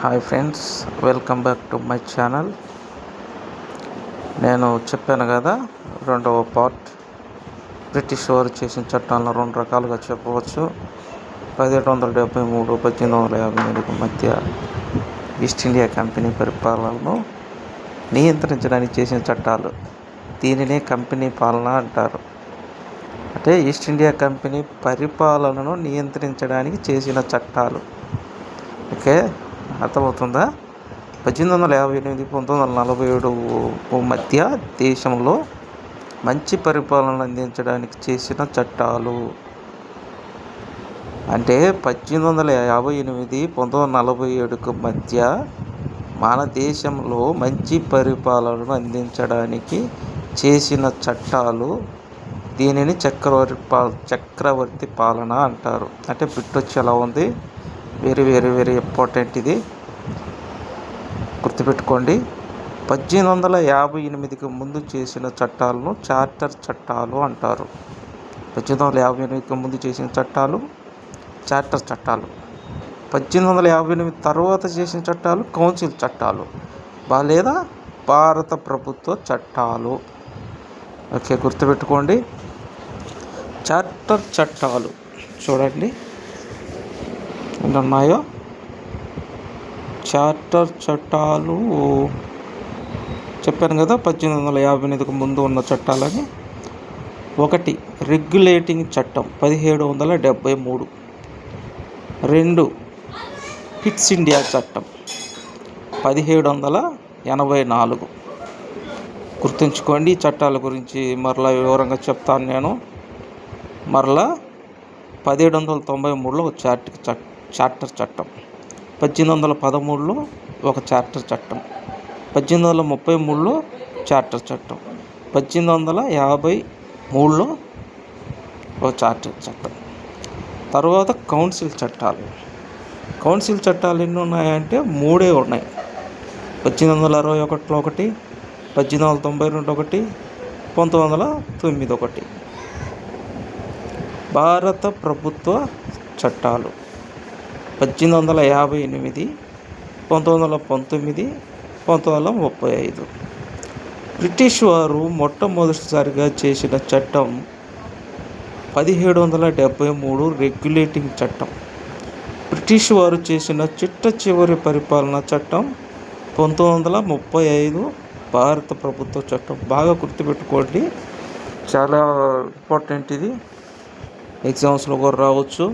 Hi friends, welcome back to my channel. నేను చెప్పాను కదా, రెండవ పార్ట్. బ్రిటిష్ వారు చేసిన చట్టాలను రెండు రకాలుగా చెప్పవచ్చు. 1773 1858 మధ్య ఈస్ట్ ఇండియా కంపెనీ పరిపాలనను నియంత్రించడానికి చేసిన చట్టాలు. దీనినే కంపెనీ పాలన అంటారు. అంటే ఈస్ట్ ఇండియా కంపెనీ పరిపాలనను నియంత్రించడానికి చేసిన చట్టాలు. ఓకే, అర్థమవుతుందా? 1858 1947 మధ్య దేశంలో మంచి పరిపాలన అందించడానికి చేసిన చట్టాలు. అంటే 1858 1947 మధ్య మన దేశంలో మంచి పరిపాలనను అందించడానికి చేసిన చట్టాలు. దీనిని చక్రవర్తి పాలన అంటారు. అంటే బిట్ వచ్చి ఎలా ఉంది, వెరీ వెరీ వెరీ ఇంపార్టెంట్. ఇది గుర్తుపెట్టుకోండి. 1858కి ముందు చేసిన చట్టాలను చార్టర్ చట్టాలు అంటారు. 1858కి ముందు చేసిన చట్టాలు చార్టర్ చట్టాలు. 1858 తర్వాత చేసిన చట్టాలు కౌన్సిల్ చట్టాలు లేదా భారత ప్రభుత్వ చట్టాలు. ఓకే, గుర్తుపెట్టుకోండి. చార్టర్ చట్టాలు చూడండి ఎన్ని ఉన్నాయో. చార్టర్ చట్టాలు చెప్పాను కదా, 1858కు ముందు ఉన్న చట్టాలని. 1 రెగ్యులేటింగ్ చట్టం 1773. 2 పిట్స్ ఇండియా చట్టం 1784. గుర్తుంచుకోండి. ఈ చట్టాల గురించి మరలా వివరంగా చెప్తాను నేను. మరలా 1793లో ఒక చార్టర్ చట్టం, 1813లో ఒక చార్టర్ చట్టం, 1833లో చార్టర్ చట్టం, 1853లో ఒక చార్టర్ చట్టం. తర్వాత కౌన్సిల్ చట్టాలు. కౌన్సిల్ చట్టాలు ఎన్ని ఉన్నాయంటే 3 ఉన్నాయి. 1861లో ఒకటి, 1892 ఒకటి, 1909 ఒకటి. భారత ప్రభుత్వ చట్టాలు 1858, 1919, 1935. బ్రిటిష్ వారు మొట్టమొదటిసారిగా చేసిన చట్టం 1773 రెగ్యులేటింగ్ చట్టం. బ్రిటిష్ వారు చేసిన చివరి పరిపాలనా చట్టం 1935 భారత ప్రభుత్వ చట్టం. బాగా గుర్తుపెట్టుకోండి, చాలా ఇంపార్టెంట్ ఇది. ఎగ్జామ్స్లో కూడా రావచ్చు.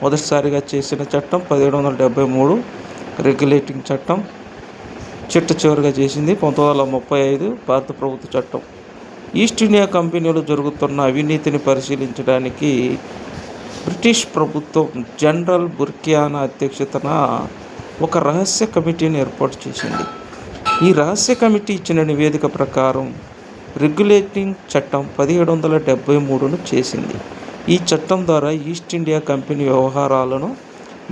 మొదటిసారిగా చేసిన చట్టం 1773 రెగ్యులేటింగ్ చట్టం. చివరిగా చేసింది 1935 భారత ప్రభుత్వ చట్టం. ఈస్ట్ ఇండియా కంపెనీలో జరుగుతున్న అవినీతిని పరిశీలించడానికి బ్రిటిష్ ప్రభుత్వం జనరల్ బుర్కియానా అధ్యక్షతన ఒక రహస్య కమిటీని ఏర్పాటు చేసింది. ఈ రహస్య కమిటీ ఇచ్చిన నివేదిక ప్రకారం రెగ్యులేటింగ్ చట్టం 1773ను చేసింది. ఈ చట్టం ద్వారా ఈస్ట్ ఇండియా కంపెనీ వ్యవహారాలను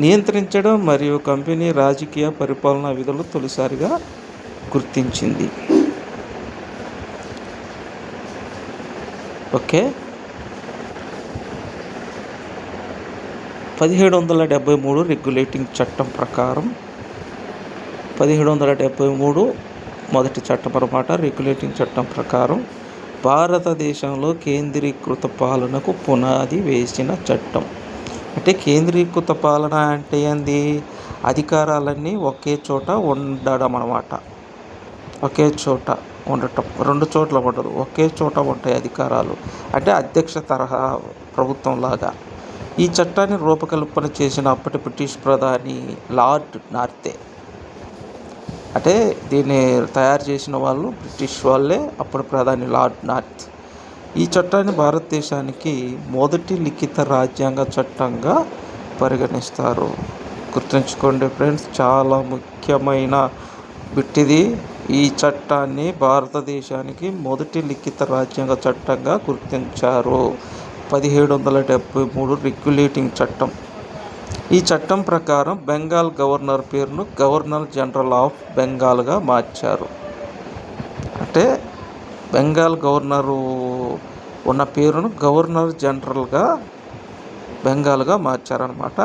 నియంత్రించడం మరియు కంపెనీ రాజకీయ పరిపాలనా విధులు తొలిసారిగా గుర్తించింది. ఓకే, 1773 రెగ్యులేటింగ్ చట్టం ప్రకారం 1773 మొదటి చట్టం అన్నమాట. రెగ్యులేటింగ్ చట్టం ప్రకారం భారతదేశంలో కేంద్రీకృత పాలనకు పునాది వేసిన చట్టం. అంటే కేంద్రీకృత పాలన అంటే ఏంది? అధికారాలన్నీ ఒకే చోట ఉండడం అన్నమాట. ఒకే చోట ఉండటం, 2 చోట్ల ఉండదు, ఒకే చోట ఉంటాయి అధికారాలు. అంటే అధ్యక్ష తరహా ప్రభుత్వం లాగా. ఈ చట్టాన్ని రూపకల్పన చేసిన అప్పటి బ్రిటిష్ ప్రధాని లార్డ్ నార్తే. అంటే దీన్ని తయారు చేసిన వాళ్ళు బ్రిటిష్ వాళ్ళే, అప్పుడు ప్రధాని లార్డ్ నార్త్. ఈ చట్టాన్ని భారతదేశానికి మొదటి లిఖిత రాజ్యాంగ చట్టంగా పరిగణిస్తారు. గుర్తుంచుకోండి ఫ్రెండ్స్, చాలా ముఖ్యమైన బిట్ ఇది. ఈ చట్టాన్ని భారతదేశానికి మొదటి లిఖిత రాజ్యాంగ చట్టంగా గుర్తించారు. 1773 రెగ్యులేటింగ్ చట్టం. ఈ చట్టం ప్రకారం బెంగాల్ గవర్నర్ పేరును గవర్నర్ జనరల్ ఆఫ్ బెంగాల్గా మార్చారు. అంటే బెంగాల్ గవర్నరు ఉన్న పేరును గవర్నర్ జనరల్గా బెంగాల్గా మార్చారనమాట.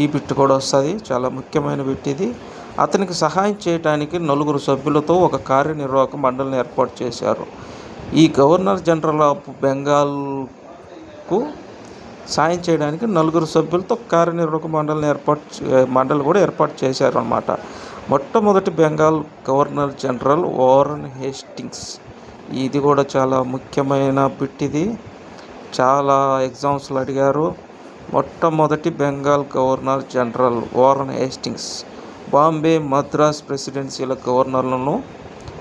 ఈ బిట్ కూడా వస్తుంది, చాలా ముఖ్యమైన బిట్ ఇది. అతనికి సహాయం చేయడానికి 4 సభ్యులతో ఒక కార్యనిర్వాహక మండలిని ఏర్పాటు చేశారు. ఈ గవర్నర్ జనరల్ ఆఫ్ బెంగాల్కు సాయం చేయడానికి 4 సభ్యులతో కార్యనిర్వాహక మండలి కూడా ఏర్పాటు చేశారు అన్నమాట. మొట్టమొదటి Bengal governor general Warren Hastings. ఇది కూడా చాలా ముఖ్యమైన బిట్ ఇది, చాలా ఎగ్జామ్స్లో అడిగారు. మొట్టమొదటి Bengal governor general Warren Hastings Bombay, Madras ప్రెసిడెన్సీల గవర్నర్లను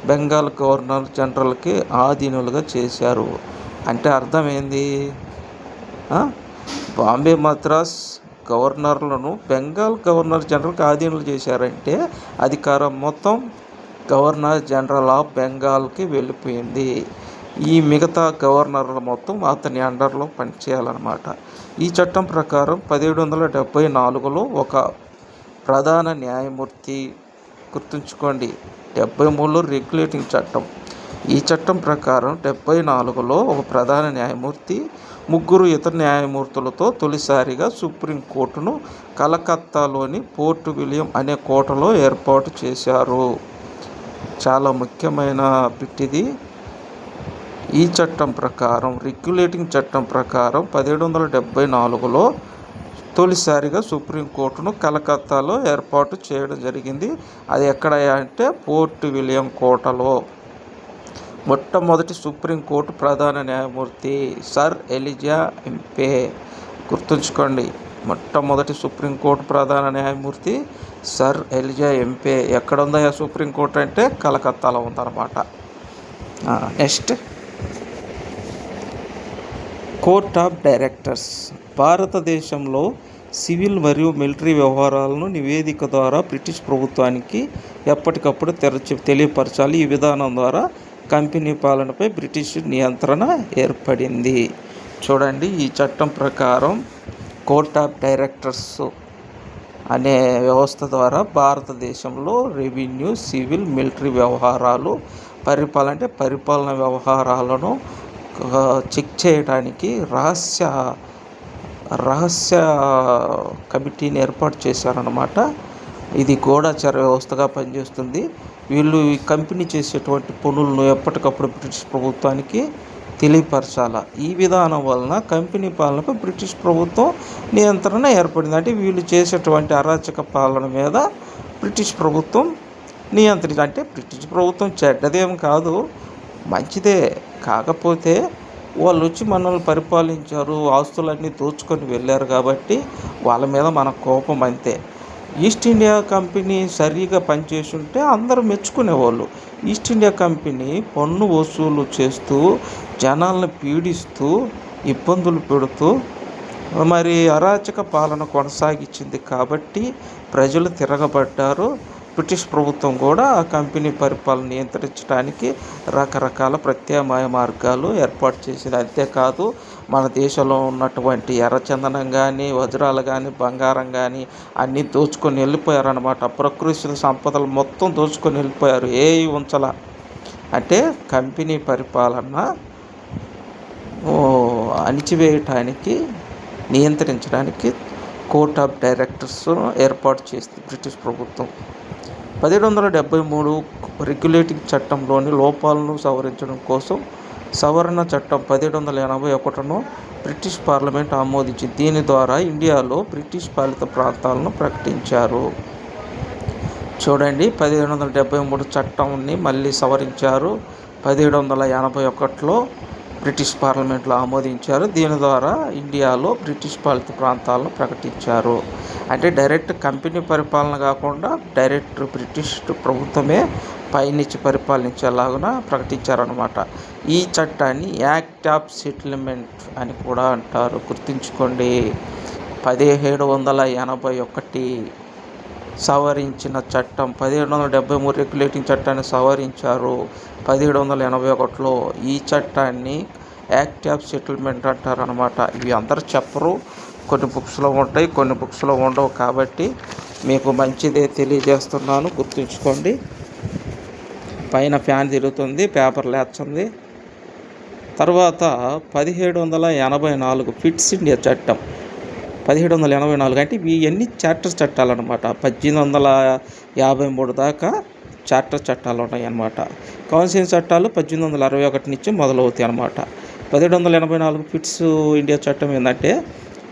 బెంగాల్ గవర్నర్ జనరల్కి ఆధీనులుగా చేశారు. అంటే అర్థమైంది, బాంబే, మద్రాస్ గవర్నర్లను బెంగాల్ గవర్నర్ జనరల్కి ఆధీనులు చేశారంటే అధికారం మొత్తం గవర్నర్ జనరల్ ఆఫ్ బెంగాల్కి వెళ్ళిపోయింది. ఈ మిగతా గవర్నర్లు మొత్తం అతని అండర్లో పనిచేయాలన్నమాట. ఈ చట్టం ప్రకారం 1774లో ఒక ప్రధాన న్యాయమూర్తి, గుర్తుంచుకోండి 73లో రెగ్యులేటింగ్ చట్టం. ఈ చట్టం ప్రకారం 74లో ఒక ప్రధాన న్యాయమూర్తి, 3 ఇతర న్యాయమూర్తులతో తొలిసారిగా సుప్రీంకోర్టును కలకత్తాలోని పోర్ట్ విలియం అనే కోటలో ఏర్పాటు చేశారు. చాలా ముఖ్యమైన బిట్ ఇది. ఈ చట్టం ప్రకారం, రెగ్యులేటింగ్ చట్టం ప్రకారం 1774లో తొలిసారిగా సుప్రీంకోర్టును కలకత్తాలో ఏర్పాటు చేయడం జరిగింది. అది ఎక్కడ అంటే పోర్ట్ విలియం కోటలో. మొట్టమొదటి సుప్రీంకోర్టు ప్రధాన న్యాయమూర్తి సర్ ఎలిజా ఎంపే. గుర్తుంచుకోండి, మొట్టమొదటి సుప్రీంకోర్టు ప్రధాన న్యాయమూర్తి సర్ ఎలిజా ఎంపే. ఎక్కడ ఉందా సుప్రీంకోర్టు అంటే కలకత్తాలో ఉందన్నమాట. Next, court of directors. భారతదేశంలో సివిల్ మరియు మిలిటరీ వ్యవహారాలను నివేదిక ద్వారా బ్రిటిష్ ప్రభుత్వానికి ఎప్పటికప్పుడు తెలియపరచాలి. ఈ విధానం ద్వారా కంపెనీ పాలనపై బ్రిటిష్ నియంత్రణ ఏర్పడింది. చూడండి, ఈ చట్టం ప్రకారం కోర్ట్ ఆఫ్ డైరెక్టర్స్ అనే వ్యవస్థ ద్వారా భారతదేశంలో రెవెన్యూ, సివిల్, మిలిటరీ వ్యవహారాలు, పరిపాలన వ్యవహారాలను చెక్ చేయడానికి రహస్య కమిటీని ఏర్పాటు చేశారన్నమాట. ఇది గూఢచార వ్యవస్థగా పనిచేస్తుంది. వీళ్ళు ఈ కంపెనీ చేసేటువంటి పనులను ఎప్పటికప్పుడు బ్రిటిష్ ప్రభుత్వానికి తెలియపరచాల. ఈ విధానం వలన కంపెనీ పాలనపై బ్రిటిష్ ప్రభుత్వం నియంత్రణ ఏర్పడింది. అంటే వీళ్ళు చేసేటువంటి అరాచక పాలన మీద బ్రిటిష్ ప్రభుత్వం అంటే బ్రిటిష్ ప్రభుత్వం చెడ్డదేం కాదు, మంచిదే. కాకపోతే వాళ్ళు వచ్చి మనల్ని పరిపాలించారు, ఆస్తులన్నీ దోచుకొని వెళ్ళారు కాబట్టి వాళ్ళ మీద మన కోపం అంతే. ఈస్ట్ ఇండియా కంపెనీ సరిగా పనిచేసి ఉంటే అందరూ మెచ్చుకునేవాళ్ళు. ఈస్ట్ ఇండియా కంపెనీ పన్ను వసూలు చేస్తూ, జనాలను పీడిస్తూ, ఇబ్బందులు పెడుతూ మరి అరాచక పాలన కొనసాగించింది కాబట్టి ప్రజలు తిరగబడ్డారు. బ్రిటిష్ ప్రభుత్వం కూడా ఆ కంపెనీ పరిపాలన నియంత్రించడానికి రకరకాల ప్రత్యామ్నాయ మార్గాలు ఏర్పాటు చేసింది. అంతేకాదు, మన దేశంలో ఉన్నటువంటి ఎర్రచందనం కానీ, వజ్రాలు కానీ, బంగారం కానీ అన్నీ దోచుకొని వెళ్ళిపోయారన్నమాట. ప్రకృతి సంపదలు మొత్తం దోచుకొని వెళ్ళిపోయారు, ఏవి ఉంచాల. అంటే కంపెనీ పరిపాలన అణిచివేయటానికి, నియంత్రించడానికి కోర్ట్ ఆఫ్ డైరెక్టర్స్ ఏర్పాటు చేసింది బ్రిటిష్ ప్రభుత్వం. 1773 రెగ్యులేటింగ్ చట్టంలోని లోపాలను సవరించడం కోసం సవరణ చట్టం 1781ను బ్రిటిష్ పార్లమెంట్ ఆమోదించింది. దీని ద్వారా ఇండియాలో బ్రిటిష్ పాలిత ప్రాంతాలను ప్రకటించారు. చూడండి, 1773 చట్టాన్ని మళ్ళీ సవరించారు. 1781లో బ్రిటిష్ పార్లమెంట్లో ఆమోదించారు. దీని ద్వారా ఇండియాలో బ్రిటిష్ పాలిత ప్రాంతాలను ప్రకటించారు. అంటే డైరెక్ట్ కంపెనీ పరిపాలన కాకుండా డైరెక్ట్ బ్రిటిష్ ప్రభుత్వమే పైనుంచి పరిపాలించేలాగా ప్రకటించారనమాట. ఈ చట్టాన్ని యాక్ట్ ఆఫ్ సెటిల్మెంట్ అని కూడా అంటారు, గుర్తుంచుకోండి. 1781 సవరించిన చట్టం. 1773 రెగ్యులేటింగ్ చట్టాన్ని సవరించారు 1781లో. ఈ చట్టాన్ని యాక్ట్ ఆఫ్ సెటిల్మెంట్ అంటారనమాట. ఇవి అందరూ చెప్పరు, కొన్ని బుక్స్లో ఉంటాయి, కొన్ని బుక్స్లో ఉండవు. కాబట్టి మీకు మంచిదే తెలియజేస్తున్నాను, గుర్తుంచుకోండి. పైన ఫ్యాన్ తిరుగుతుంది, పేపర్ లేస్తుంది. తర్వాత 1784 ఫిట్స్ ఇండియా చట్టం. 1784 అంటే ఇవన్నీ చార్టర్ చట్టాలు అనమాట. 1853 దాకా చార్టర్ చట్టాలు ఉన్నాయన్నమాట. కౌన్సిల్ చట్టాలు 1861 నుంచి మొదలవుతాయి అన్నమాట. 1784 ఫిట్స్ ఇండియా చట్టం ఏంటంటే,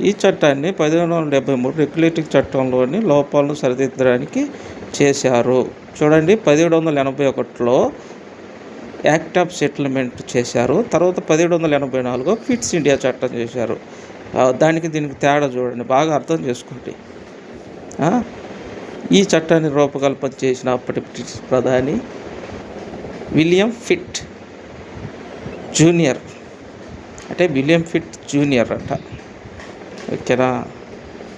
ఈ చట్టాన్ని 1773 రెగ్యులేటింగ్ చట్టంలోని లోపాలను సరిదిద్దడానికి చేశారు. చూడండి, 1781లో యాక్ట్ ఆఫ్ సెటిల్మెంట్ చేశారు. తర్వాత 1784 ఫిట్స్ ఇండియా చట్టం చేశారు. దానికి దీనికి తేడా చూడండి, బాగా అర్థం చేసుకోండి. ఈ చట్టాన్ని రూపకల్పన చేసిన అప్పటి బ్రిటిష్ ప్రధాని విలియం ఫిట్ జూనియర్, అంటే విలియం ఫిట్ జూనియర్ అంట. ఓకేనా?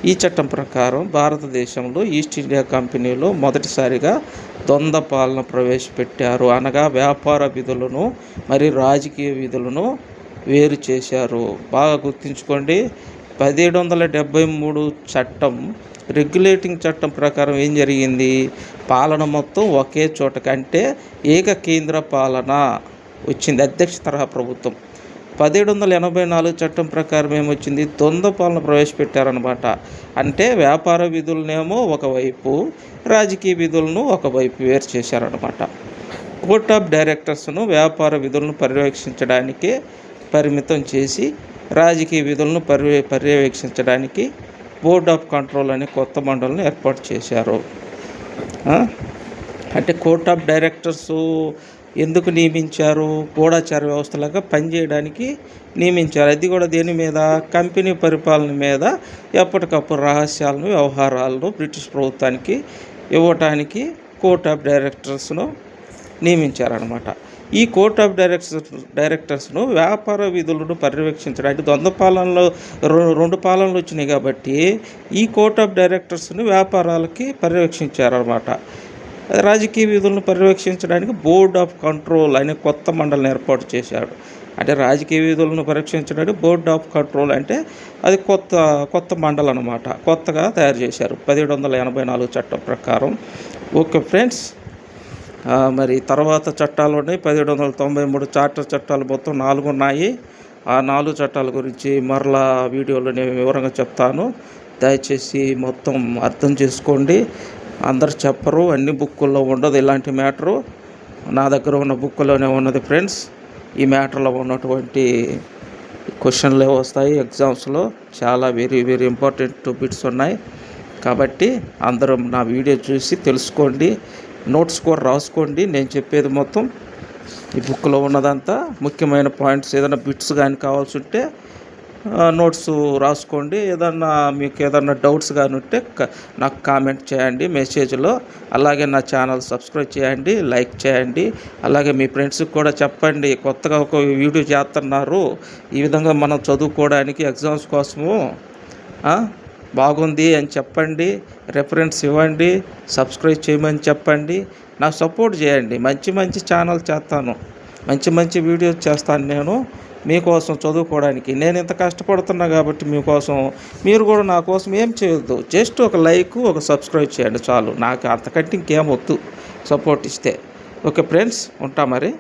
ఈ చట్టం ప్రకారం భారతదేశంలో ఈస్ట్ ఇండియా కంపెనీలో మొదటిసారిగా ద్వంద్వ పాలన ప్రవేశపెట్టారు. అనగా వ్యాపార విధులను మరియు రాజకీయ విధులను వేరు చేశారు. బాగా గుర్తుంచుకోండి. 1773 చట్టం రెగ్యులేటింగ్ చట్టం ప్రకారం ఏం జరిగింది? పాలన మొత్తం ఒకే చోటకి, అంటే ఏకకేంద్ర పాలన వచ్చింది, అధ్యక్ష తరహా ప్రభుత్వం. 1784 చట్టం ప్రకారం ఏమొచ్చింది? ద్వంద్వ పాలన ప్రవేశపెట్టారనమాట. అంటే వ్యాపార విధులనేమో ఒకవైపు, రాజకీయ విధులను ఒకవైపు వేరు చేశారనమాట. కోర్ట్ ఆఫ్ డైరెక్టర్స్ను వ్యాపార విధులను పర్యవేక్షించడానికే పరిమితం చేసి, రాజకీయ విధులను పర్యవేక్షించడానికి బోర్డ్ ఆఫ్ కంట్రోల్ అనే కొత్త మండలిని ఏర్పాటు చేశారు. అంటే కోర్ట్ ఆఫ్ డైరెక్టర్స్ ఎందుకు నియమించారు? గూఢచార వ్యవస్థలాగా పనిచేయడానికి నియమించారు. అది కూడా దేని మీద? కంపెనీ పరిపాలన మీద ఎప్పటికప్పుడు రహస్యాలను, వ్యవహారాలను బ్రిటిష్ ప్రభుత్వానికి ఇవ్వటానికి కోర్ట్ ఆఫ్ డైరెక్టర్స్ను నియమించారనమాట. ఈ కోర్ట్ ఆఫ్ డైరెక్టర్స్ను వ్యాపార విధులను పర్యవేక్షించడానికి ద్వంద్వ పాలనలో 2 పాలనలు వచ్చినాయి కాబట్టి ఈ కోర్ట్ ఆఫ్ డైరెక్టర్స్ను వ్యాపారాలకి పర్యవేక్షించారనమాట. రాజకీయ విధులను పర్యవేక్షించడానికి బోర్డ్ ఆఫ్ కంట్రోల్ అనే కొత్త మండలిని ఏర్పాటు చేశాడు. అంటే రాజకీయ విధులను పరీక్షించడానికి బోర్డ్ ఆఫ్ కంట్రోల్ అంటే అది కొత్త మండలి అనమాట. కొత్తగా తయారు చేశారు 1784 చట్టం ప్రకారం. ఓకే ఫ్రెండ్స్, మరి తర్వాత చట్టాలు ఉన్నాయి. 1793 చార్టర్ చట్టాలు మొత్తం 4 ఉన్నాయి. ఆ 4 చట్టాల గురించి మరలా వీడియోలో నేను వివరంగా చెప్తాను. దయచేసి మొత్తం అర్థం చేసుకోండి. అందరు చెప్పరు, అన్ని బుక్కుల్లో ఉండదు ఇలాంటి మ్యాటరు. నా దగ్గర ఉన్న బుక్లోనే ఉన్నది ఫ్రెండ్స్. ఈ మ్యాటర్లో ఉన్నటువంటి క్వశ్చన్లే వస్తాయి ఎగ్జామ్స్లో. చాలా వెరీ వెరీ ఇంపార్టెంట్ బిట్స్ ఉన్నాయి. కాబట్టి అందరూ నా వీడియో చూసి తెలుసుకోండి, నోట్స్ కూడా రాసుకోండి. నేను చెప్పేది మొత్తం ఈ బుక్లో ఉన్నదంతా ముఖ్యమైన పాయింట్స్. ఏదైనా బిట్స్ కానీ కావాల్సి ఉంటే నోట్స్ రాసుకోండి. మీకు ఏదన్నా డౌట్స్ కానీ ఉంటే నాకు కామెంట్ చేయండి మెసేజ్లో. అలాగే నా ఛానల్ సబ్స్క్రైబ్ చేయండి, లైక్ చేయండి. అలాగే మీ ఫ్రెండ్స్కి కూడా చెప్పండి, కొత్తగా ఒక వీడియో చేస్తున్నారు, ఈ విధంగా మనం చదువుకోవడానికి ఎగ్జామ్స్ కోసము బాగుంది అని చెప్పండి. రెఫరెన్స్ ఇవ్వండి, సబ్స్క్రైబ్ చేయమని చెప్పండి. నాకు సపోర్ట్ చేయండి. మంచి ఛానల్ చేస్తాను, మంచి వీడియోస్ చేస్తాను నేను మీకోసం చదువుకోవడానికి. నేను ఇంత కష్టపడుతున్నా కాబట్టి మీకోసం. మీరు కూడా నా కోసం ఏం చేయొద్దు, జస్ట్ ఒక లైక్, ఒక సబ్స్క్రైబ్ చేయండి చాలు. నాకు అంతకంటే ఇంకేం వద్దు, సపోర్ట్ ఇస్తే. ఓకే ఫ్రెండ్స్, ఉంటా మరి.